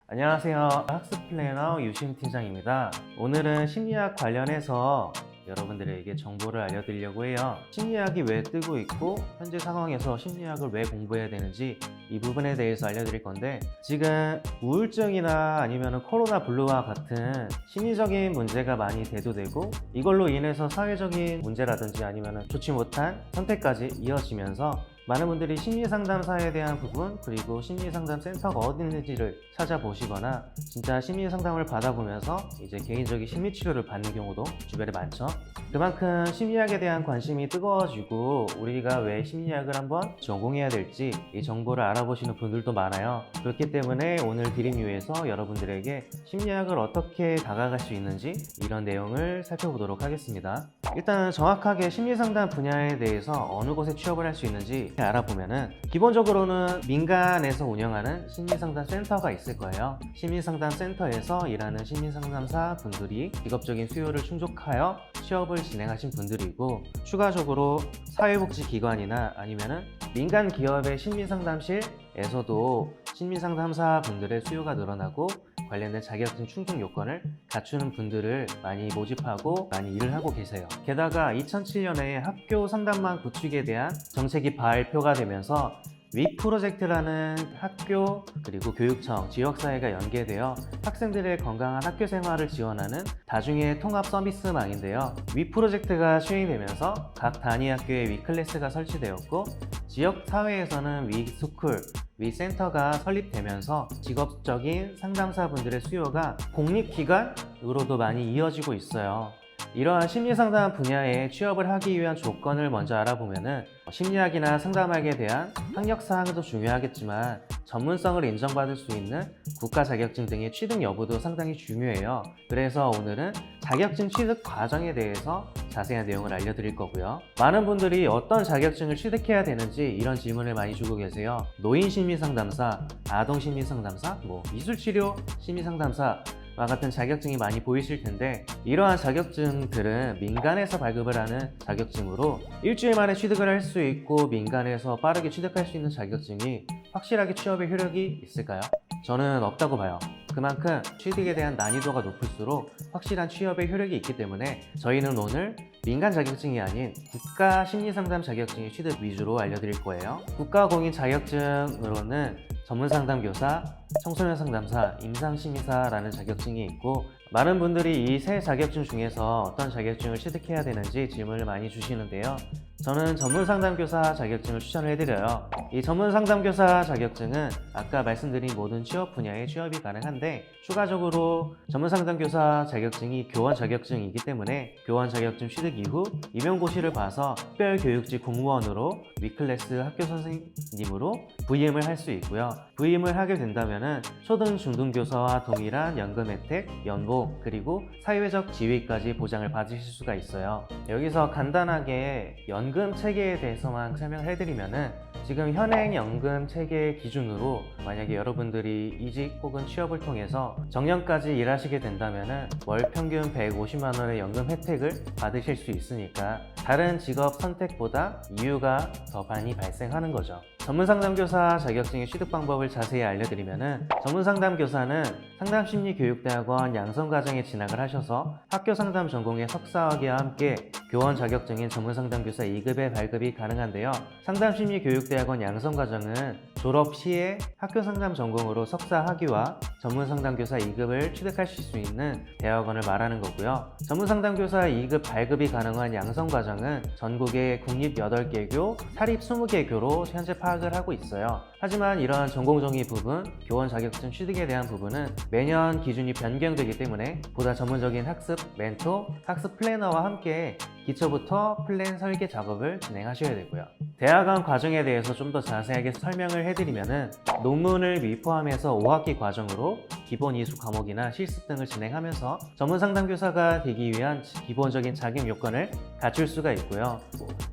안녕하세요. 학습 플래너 유심 팀장입니다. 오늘은 심리학 관련해서 여러분들에게 정보를 알려드리려고 해요. 심리학이 왜 뜨고 있고 현재 상황에서 심리학을 왜 공부해야 되는지 이 부분에 대해서 알려드릴 건데, 지금 우울증이나 아니면 코로나 블루와 같은 심리적인 문제가 많이 대두되고, 이걸로 인해서 사회적인 문제라든지 아니면 좋지 못한 선택까지 이어지면서 많은 분들이 심리상담사에 대한 부분, 그리고 심리상담센터가 어디 있는지를 찾아보시거나 진짜 심리상담을 받아보면서 이제 개인적인 심리치료를 받는 경우도 주변에 많죠. 그만큼 심리학에 대한 관심이 뜨거워지고 우리가 왜 심리학을 한번 전공해야 될지 이 정보를 알아보시는 분들도 많아요. 그렇기 때문에 오늘 드림유에서 여러분들에게 심리학을 어떻게 다가갈 수 있는지 이런 내용을 살펴보도록 하겠습니다. 일단 정확하게 심리상담 분야에 대해서 어느 곳에 취업을 할 수 있는지 알아보면은, 기본적으로는 민간에서 운영하는 심리상담센터가 있을 거예요. 심리상담센터에서 일하는 심리상담사 분들이 직업적인 수요를 충족하여 취업을 진행하신 분들이고, 추가적으로 사회복지기관이나 아니면은 민간 기업의 심리상담실에서도 심리상담사 분들의 수요가 늘어나고 관련된 자격증 충족 요건을 갖추는 분들을 많이 모집하고 많이 일을 하고 계세요. 게다가 2007년에 학교 상담망 구축에 대한 정책이 발표가 되면서 위 프로젝트라는 학교 그리고 교육청, 지역사회가 연계되어 학생들의 건강한 학교 생활을 지원하는 다중의 통합 서비스망인데요. 위 프로젝트가 시행되면서 각 단위 학교에 위 클래스가 설치되었고, 지역사회에서는 위 스쿨, 위 센터가 설립되면서 직업적인 상담사분들의 수요가 공립기관으로도 많이 이어지고 있어요. 이러한 심리상담 분야에 취업을 하기 위한 조건을 먼저 알아보면은, 심리학이나 상담학에 대한 학력사항도 중요하겠지만 전문성을 인정받을 수 있는 국가 자격증 등의 취득 여부도 상당히 중요해요. 그래서 오늘은 자격증 취득 과정에 대해서 자세한 내용을 알려드릴 거고요. 많은 분들이 어떤 자격증을 취득해야 되는지 이런 질문을 많이 주고 계세요. 노인심리상담사, 아동심리상담사, 미술치료 심리상담사 와 같은 자격증이 많이 보이실 텐데, 이러한 자격증들은 민간에서 발급을 하는 자격증으로 일주일 만에 취득을 할 수 있고, 민간에서 빠르게 취득할 수 있는 자격증이 확실하게 취업의 효력이 있을까요? 저는 없다고 봐요. 그만큼 취득에 대한 난이도가 높을수록 확실한 취업의 효력이 있기 때문에 저희는 오늘 민간 자격증이 아닌 국가 심리상담 자격증의 취득 위주로 알려드릴 거예요. 국가공인 자격증으로는 전문상담교사, 청소년 상담사, 임상심의사라는 자격증이 있고, 많은 분들이 이 세 자격증 중에서 어떤 자격증을 취득해야 되는지 질문을 많이 주시는데요. 저는 전문상담교사 자격증을 추천을 해드려요. 이 전문상담교사 자격증은 아까 말씀드린 모든 취업 분야에 취업이 가능한데, 추가적으로 전문상담교사 자격증이 교원 자격증이기 때문에 교원 자격증 취득 이후 임용고시를 봐서 특별교육직 공무원으로 위클래스 학교 선생님으로 부임을 할 수 있고요. 부임을 하게 된다면 초등, 중등교사와 동일한 연금 혜택, 연봉, 그리고 사회적 지위까지 보장을 받으실 수가 있어요. 여기서 간단하게 연금 체계에 대해서만 설명을 해드리면은, 지금 현행 연금 체계 기준으로 만약에 여러분들이 이직 혹은 취업을 통해서 정년까지 일하시게 된다면은 월 평균 150만 원의 연금 혜택을 받으실 수 있으니까 다른 직업 선택보다 이유가 더 많이 발생하는 거죠. 전문상담교사 자격증의 취득 방법을 자세히 알려드리면은, 전문상담교사는 상담심리교육대학원 양성과정에 진학을 하셔서 학교상담 전공의 석사학위와 함께 교원 자격증인 전문상담교사 2급의 발급이 가능한데요. 상담심리교육대학원 양성과정은 졸업 시에 학교상담 전공으로 석사 학위와 전문상담교사 2급을 취득하실 수 있는 대학원을 말하는 거고요. 전문상담교사 2급 발급이 가능한 양성과정은 전국의 국립 8개교, 사립 20개교로 현재 파악을 하고 있어요. 하지만 이러한 전공정의 부분, 교원 자격증 취득에 대한 부분은 매년 기준이 변경되기 때문에 보다 전문적인 학습 멘토, 학습 플래너와 함께 기초부터 플랜 설계 작업을 진행하셔야 되고요. 대학원 과정에 대해서 좀 더 자세하게 설명을 해드리면은, 논문을 포함해서 5학기 과정으로 기본 이수 과목이나 실습 등을 진행하면서 전문상담교사가 되기 위한 기본적인 자격 요건을 갖출 수가 있고요.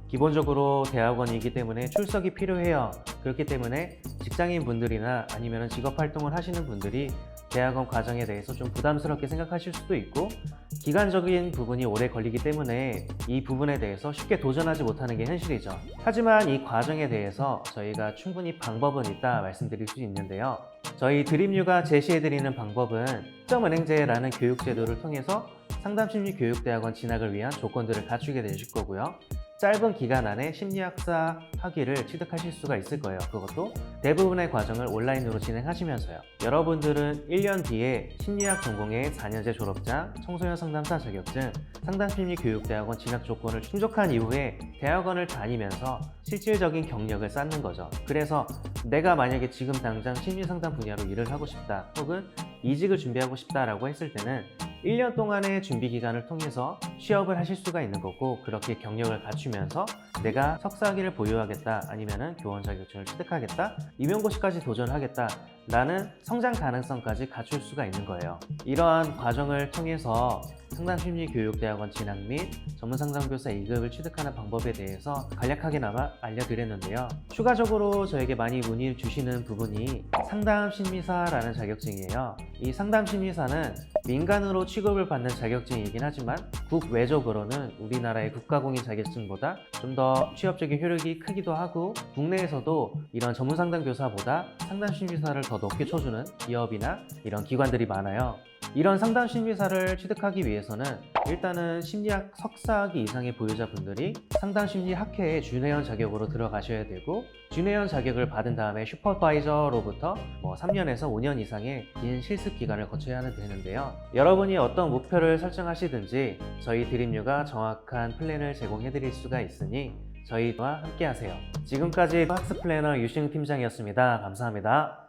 기본적으로 대학원이기 때문에 출석이 필요해요. 그렇기 때문에 직장인 분들이나 아니면 직업 활동을 하시는 분들이 대학원 과정에 대해서 좀 부담스럽게 생각하실 수도 있고 기간적인 부분이 오래 걸리기 때문에 이 부분에 대해서 쉽게 도전하지 못하는 게 현실이죠. 하지만 이 과정에 대해서 저희가 충분히 방법은 있다 말씀드릴 수 있는데요. 저희 드림유가 제시해드리는 방법은 특정은행제라는 교육제도를 통해서 상담심리교육대학원 진학을 위한 조건들을 갖추게 되실 거고요. 짧은 기간 안에 심리학사 학위를 취득하실 수가 있을 거예요. 그것도 대부분의 과정을 온라인으로 진행하시면서요. 여러분들은 1년 뒤에 심리학 전공의 4년제 졸업장, 청소년 상담사 자격증, 상담심리교육대학원 진학 조건을 충족한 이후에 대학원을 다니면서 실질적인 경력을 쌓는 거죠. 그래서 내가 만약에 지금 당장 심리상담 분야로 일을 하고 싶다, 혹은 이직을 준비하고 싶다라고 했을 때는 1년 동안의 준비 기간을 통해서 취업을 하실 수가 있는 거고, 그렇게 경력을 갖추면서 내가 석사학위를 보유하겠다, 아니면은 교원 자격증을 취득하겠다, 임용고시까지 도전하겠다 라는 성장 가능성까지 갖출 수가 있는 거예요. 이러한 과정을 통해서 상담심리교육대학원 진학 및 전문상담교사 2급을 취득하는 방법에 대해서 간략하게나마 알려드렸는데요. 추가적으로 저에게 많이 문의를 주시는 부분이 상담심리사라는 자격증이에요. 이 상담심리사는 민간으로 취급을 받는 자격증이긴 하지만 국외적으로는 우리나라의 국가공인 자격증보다 좀 더 취업적인 효력이 크기도 하고, 국내에서도 이런 전문상담교사보다 상담심리사를 더 높게 쳐주는 기업이나 이런 기관들이 많아요. 이런 상담심리사를 취득하기 위해서는 일단은 심리학 석사학위 이상의 보유자분들이 상담심리학회에 준회원 자격으로 들어가셔야 되고, 준회원 자격을 받은 다음에 슈퍼바이저로부터 3년에서 5년 이상의 긴 실습 기간을 거쳐야 되는데요. 여러분이 어떤 목표를 설정하시든지 저희 드림유가 정확한 플랜을 제공해 드릴 수가 있으니 저희와 함께 하세요. 지금까지 학습 플래너 유시흥 팀장이었습니다. 감사합니다.